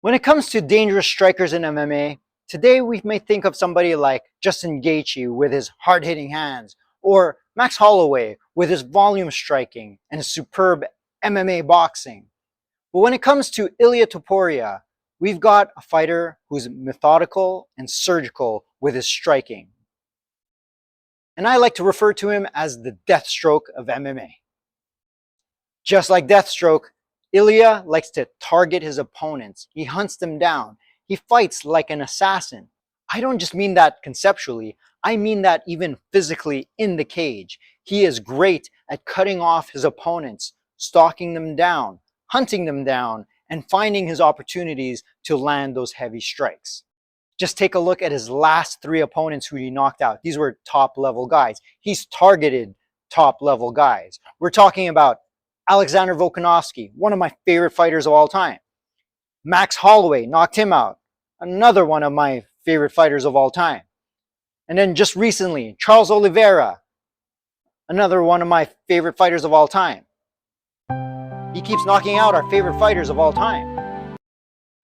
When it comes to dangerous strikers in MMA, today we may think of somebody like Justin Gaethje with his hard-hitting hands, or Max Holloway with his volume striking and his superb MMA boxing. But when it comes to Ilia Topuria, we've got a fighter who's methodical and surgical with his striking. And I like to refer to him as the Deathstroke of MMA. Just like Deathstroke, Ilia likes to target his opponents. He hunts them down. He fights like an assassin. I don't just mean that conceptually. I mean that even physically in the cage. He is great at cutting off his opponents, stalking them down, hunting them down, and finding his opportunities to land those heavy strikes. Just take a look at his last 3 opponents who he knocked out. These were top-level guys. He's targeted top-level guys. We're talking about Alexander Volkanovski, one of my favorite fighters of all time. Max Holloway, knocked him out. Another one of my favorite fighters of all time. And then just recently, Charles Oliveira, another one of my favorite fighters of all time. He keeps knocking out our favorite fighters of all time.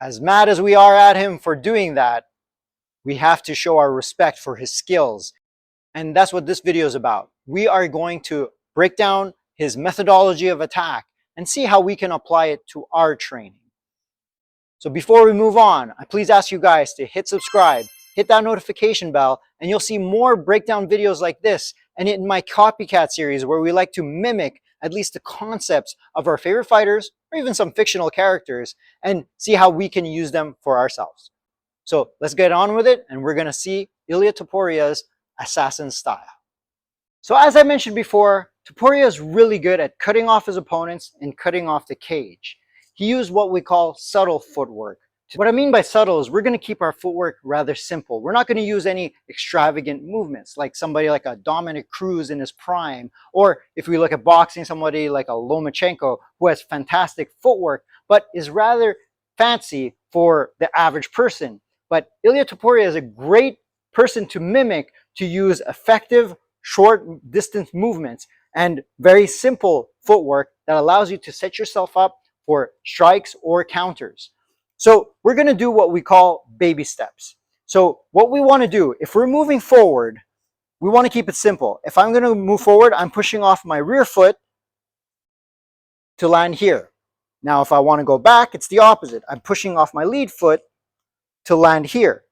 As mad as we are at him for doing that, we have to show our respect for his skills. And that's what this video is about. We are going to break down his methodology of attack and see how we can apply it to our training. So before we move on, I please ask you guys to hit subscribe, hit that notification bell, and you'll see more breakdown videos like this and in my copycat series where we like to mimic at least the concepts of our favorite fighters or even some fictional characters and see how we can use them for ourselves. So let's get on with it, and we're going to see Ilia Topuria's assassin style. So as I mentioned before, Topuria is really good at cutting off his opponents and cutting off the cage. He used what we call subtle footwork. What I mean by subtle is we're going to keep our footwork rather simple. We're not going to use any extravagant movements like somebody like a Dominic Cruz in his prime, or if we look at boxing, somebody like a Lomachenko who has fantastic footwork but is rather fancy for the average person. But Ilia Topuria is a great person to mimic to use effective short distance movements and very simple footwork that allows you to set yourself up for strikes or counters. So we're going to do what we call baby steps. So what we want to do, if we're moving forward, we want to keep it simple. If I'm going to move forward, I'm pushing off my rear foot to land here. Now, if I want to go back, it's the opposite. I'm pushing off my lead foot to land here.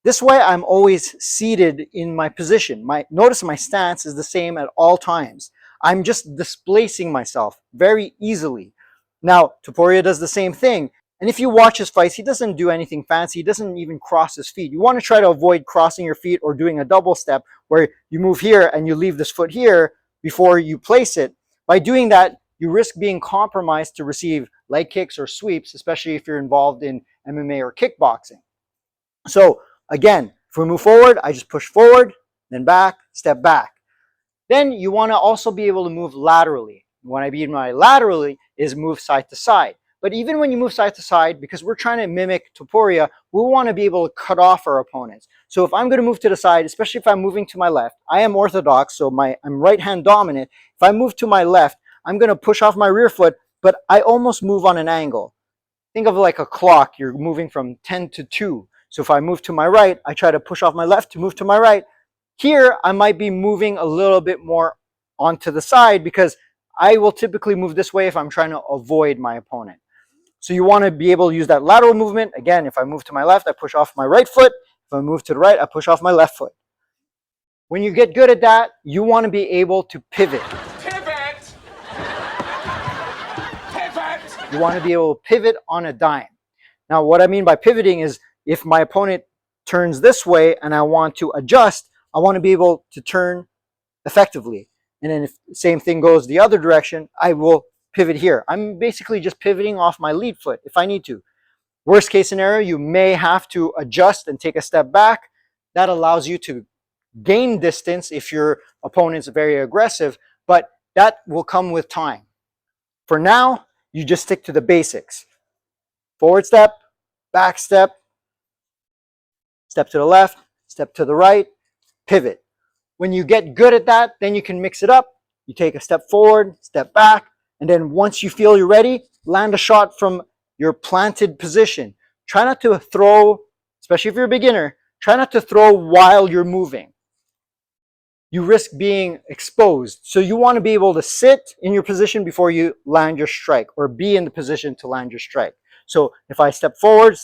This way, I'm always seated in my position. Notice my stance is the same at all times. I'm just displacing myself very easily. Now, Topuria does the same thing. And if you watch his fights, he doesn't do anything fancy. He doesn't even cross his feet. You want to try to avoid crossing your feet or doing a double step where you move here and you leave this foot here before you place it. By doing that, you risk being compromised to receive leg kicks or sweeps, especially if you're involved in MMA or kickboxing. So again, if we move forward, I just push forward, then back, step back. Then you want to also be able to move laterally. What I mean by laterally is move side to side. But even when you move side to side, because we're trying to mimic Topuria, we want to be able to cut off our opponents. So if I'm going to move to the side, especially if I'm moving to my left, I am orthodox, so I'm right hand dominant. If I move to my left, I'm going to push off my rear foot, but I almost move on an angle. Think of it like a clock. You're moving from 10 to 2. So if I move to my right, I try to push off my left to move to my right. Here, I might be moving a little bit more onto the side because I will typically move this way if I'm trying to avoid my opponent. So you want to be able to use that lateral movement. Again, if I move to my left, I push off my right foot. If I move to the right, I push off my left foot. When you get good at that, you want to be able to pivot. Pivot! Pivot! You want to be able to pivot on a dime. Now, what I mean by pivoting is if my opponent turns this way and I want to adjust, I want to be able to turn effectively. And then if the same thing goes the other direction, I will pivot here. I'm basically just pivoting off my lead foot if I need to. Worst case scenario, you may have to adjust and take a step back. That allows you to gain distance if your opponent's very aggressive, but that will come with time. For now, you just stick to the basics. Forward step, back step, step to the left, step to the right, pivot. When you get good at that, then you can mix it up. You take a step forward, step back, and then once you feel you're ready, land a shot from your planted position. try not to throw, especially if you're a beginner, try not to throw while you're moving. You risk being exposed. So you want to be able to sit in your position before you land your strike, or be in the position to land your strike. So if I step forward,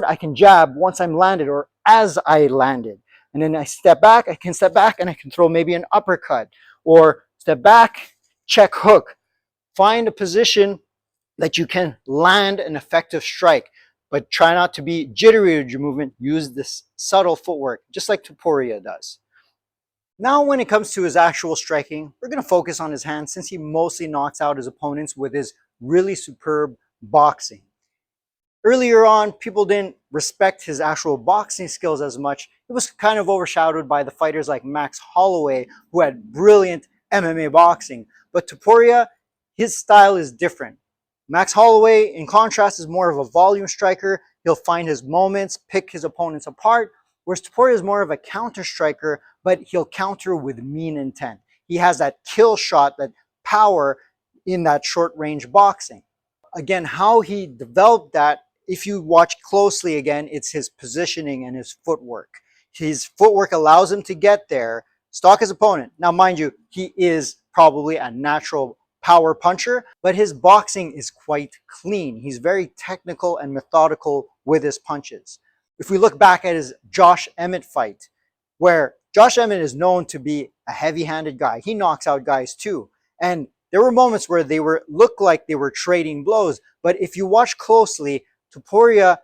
I can jab once I'm landed or as I landed. And then I step back, I can step back and I can throw maybe an uppercut, or step back, check hook. Find a position that you can land an effective strike, but try not to be jittery with your movement. Use this subtle footwork, just like Topuria does. Now, when it comes to his actual striking, we're going to focus on his hands, since he mostly knocks out his opponents with his really superb boxing. Earlier on, people didn't respect his actual boxing skills as much. It was kind of overshadowed by the fighters like Max Holloway, who had brilliant MMA boxing. But Topuria, his style is different. Max Holloway, in contrast, is more of a volume striker. He'll find his moments, pick his opponents apart, whereas Topuria is more of a counter striker, but he'll counter with mean intent. He has that kill shot, that power in that short range boxing. Again, how he developed that, if you watch closely again, it's his positioning and his footwork. His footwork allows him to get there, stalk his opponent. Now, mind you, he is probably a natural power puncher, but his boxing is quite clean. He's very technical and methodical with his punches. If we look back at his Josh Emmett fight, where Josh Emmett is known to be a heavy-handed guy, he knocks out guys too. And there were moments where they looked like they were trading blows, but if you watch closely, Topuria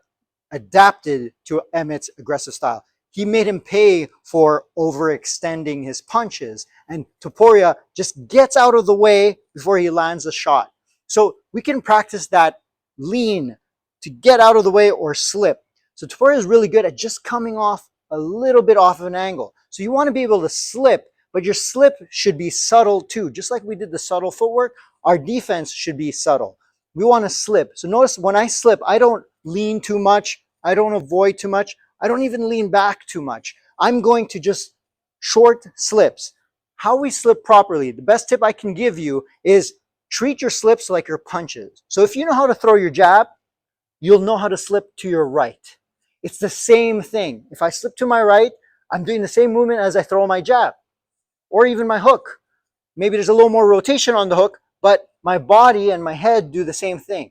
adapted to Emmett's aggressive style. He made him pay for overextending his punches, and Topuria just gets out of the way before he lands a shot. So we can practice that lean to get out of the way or slip. So Topuria is really good at just coming off a little bit off of an angle. So you want to be able to slip, but your slip should be subtle too. Just like we did the subtle footwork, our defense should be subtle. We want to slip. So notice when I slip, I don't lean too much. I don't avoid too much. I don't even lean back too much. I'm going to just short slips. How we slip properly, the best tip I can give you is treat your slips like your punches. So if you know how to throw your jab, you'll know how to slip to your right. It's the same thing. If I slip to my right, I'm doing the same movement as I throw my jab or even my hook. Maybe there's a little more rotation on the hook, but my body and my head do the same thing.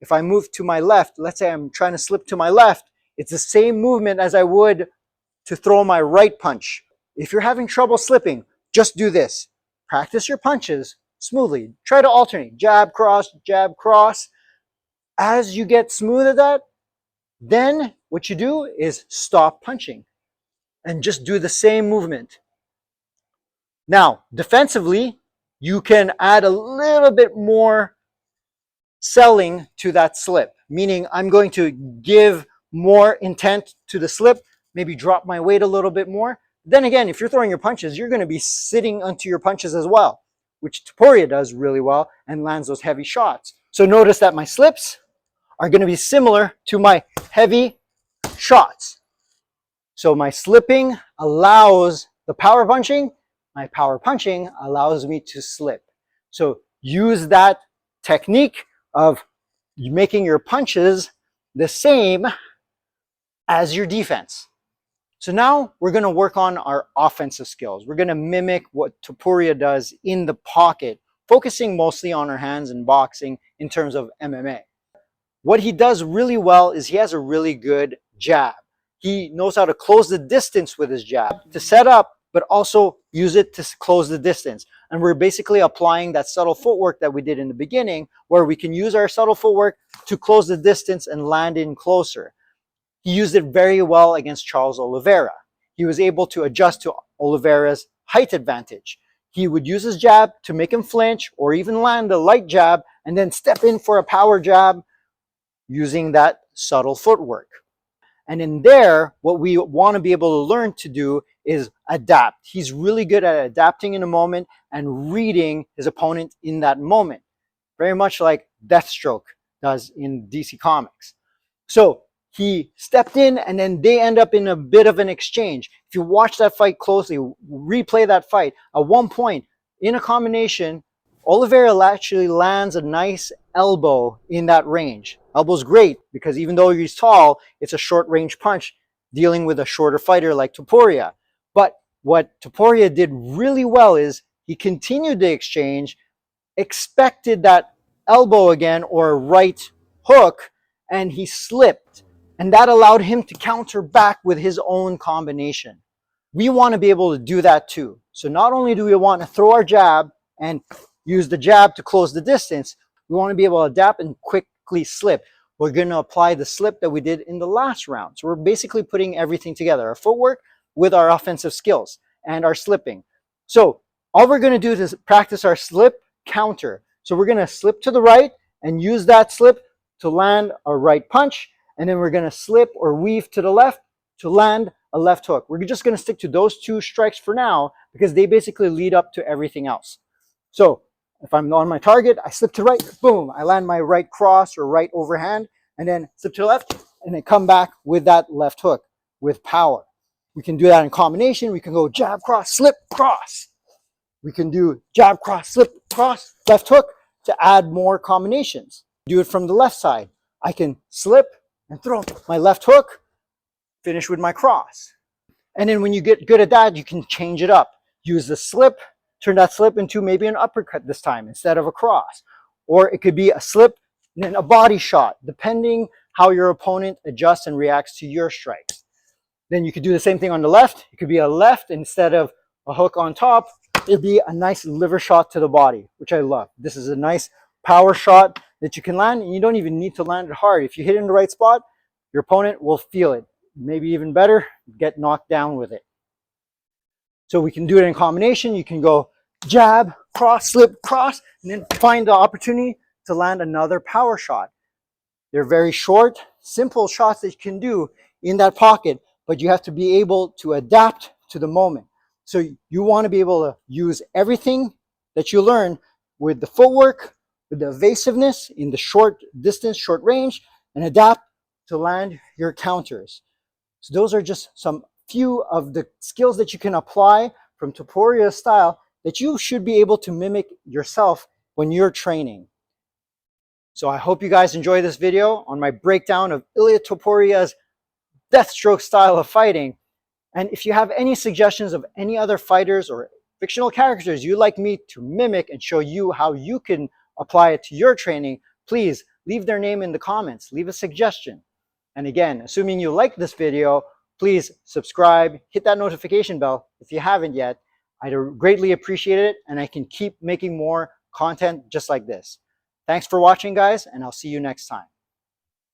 If I move to my left, let's say I'm trying to slip to my left, it's the same movement as I would to throw my right punch. If you're having trouble slipping, just do this. Practice your punches smoothly. Try to alternate. Jab, cross, jab, cross. As you get smooth at that, then what you do is stop punching and just do the same movement. Now, defensively, you can add a little bit more selling to that slip, meaning I'm going to give more intent to the slip, maybe drop my weight a little bit more. Then again, if you're throwing your punches, you're going to be sitting onto your punches as well, which Topuria does really well and lands those heavy shots. So notice that my slips are going to be similar to my heavy shots. So my slipping allows the power punching. My power punching allows me to slip. So use that technique of making your punches the same as your defense. So now we're going to work on our offensive skills. We're going to mimic what Topuria does in the pocket, focusing mostly on our hands and boxing in terms of MMA. What he does really well is he has a really good jab. He knows how to close the distance with his jab to set up, but also use it to close the distance. And we're basically applying that subtle footwork that we did in the beginning, where we can use our subtle footwork to close the distance and land in closer. He used it very well against Charles Oliveira. He was able to adjust to Oliveira's height advantage. He would use his jab to make him flinch or even land a light jab and then step in for a power jab using that subtle footwork. And in there, what we want to be able to learn to do is adapt. He's really good at adapting in a moment and reading his opponent in that moment. Very much like Deathstroke does in DC Comics. So he stepped in and then they end up in a bit of an exchange. If you watch that fight closely, replay that fight, at one point in a combination, Oliveira actually lands a nice elbow in that range. Elbow's great because even though he's tall, it's a short range punch dealing with a shorter fighter like Topuria. But what Topuria did really well is he continued the exchange, expected that elbow again or a right hook, and he slipped. And that allowed him to counter back with his own combination. We want to be able to do that too. So not only do we want to throw our jab and use the jab to close the distance, we want to be able to adapt and quickly slip. We're going to apply the slip that we did in the last round. So we're basically putting everything together, our footwork with our offensive skills and our slipping. So all we're going to do is practice our slip counter. So we're going to slip to the right and use that slip to land a right punch. And then we're going to slip or weave to the left to land a left hook. We're just going to stick to those two strikes for now because they basically lead up to everything else. So if I'm on my target, I slip to right, boom, I land my right cross or right overhand, and then slip to the left, and then come back with that left hook with power. We can do that in combination. We can go jab, cross, slip, cross. We can do jab, cross, slip, cross, left hook to add more combinations. Do it from the left side. I can slip and throw my left hook, finish with my cross. And then when you get good at that, you can change it up. Use the slip, turn that slip into maybe an uppercut this time instead of a cross. Or it could be a slip and then a body shot, depending how your opponent adjusts and reacts to your strikes. Then you could do the same thing on the left. It could be a left instead of a hook on top. It'd be a nice liver shot to the body, which I love. This is a nice power shot that you can land, and you don't even need to land it hard. If you hit it in the right spot, your opponent will feel it. Maybe even better, get knocked down with it. So we can do it in combination. You can go jab, cross, slip, cross, and then find the opportunity to land another power shot. They're very short, simple shots that you can do in that pocket, but you have to be able to adapt to the moment. So you want to be able to use everything that you learn with the footwork, with the evasiveness in the short distance, short range, and adapt to land your counters. So those are just some few of the skills that you can apply from Topuria's style that you should be able to mimic yourself when you're training. So I hope you guys enjoy this video on my breakdown of Ilia Topuria's Deathstroke style of fighting. And if you have any suggestions of any other fighters or fictional characters you'd like me to mimic and show you how you can apply it to your training, please leave their name in the comments, leave a suggestion. And again, assuming you like this video, please subscribe, hit that notification bell if you haven't yet. I'd greatly appreciate it, and I can keep making more content just like this. Thanks for watching, guys, and I'll see you next time.